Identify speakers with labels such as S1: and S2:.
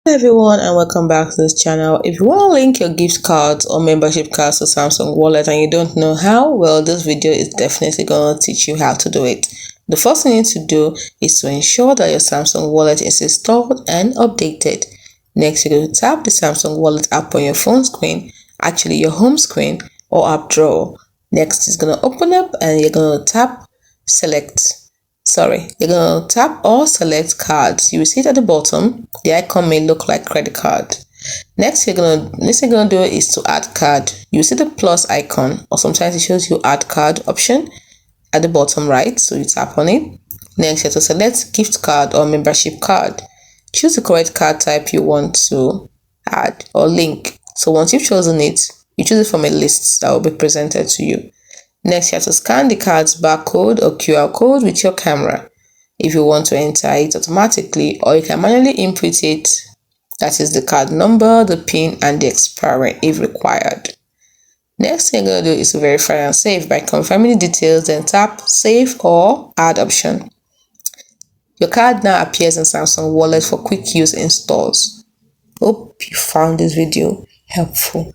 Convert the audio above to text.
S1: Hello everyone and welcome back to this channel. If you want to link your gift cards or membership cards to Samsung Wallet and you don't know how, well, this video is definitely going to teach you how to do it. The first thing you need to do is to ensure that your Samsung Wallet is installed and updated. Next, you're going to tap the Samsung Wallet app on your phone screen, actually your home screen or app drawer. Next, it's going to open up and you're going to tap you're going to tap or select cards. You will see it at the bottom. The icon may look like credit card. Next thing you're going to do is to add card. You see the plus icon, or sometimes it shows you add card option at the bottom right. So you tap on it. Next, you have to select gift card or membership card. Choose the correct card type you want to add or link. So once you've chosen it, you choose it from a list that will be presented to you. Next, you have to scan the card's barcode or QR code with your camera if you want to enter it automatically, or you can manually input it, that is the card number, the PIN, and the expiry if required. Next thing you're going to do is to verify and save by confirming the details, then tap Save or Add option. Your card now appears in Samsung Wallet for quick use in stores. Hope you found this video helpful.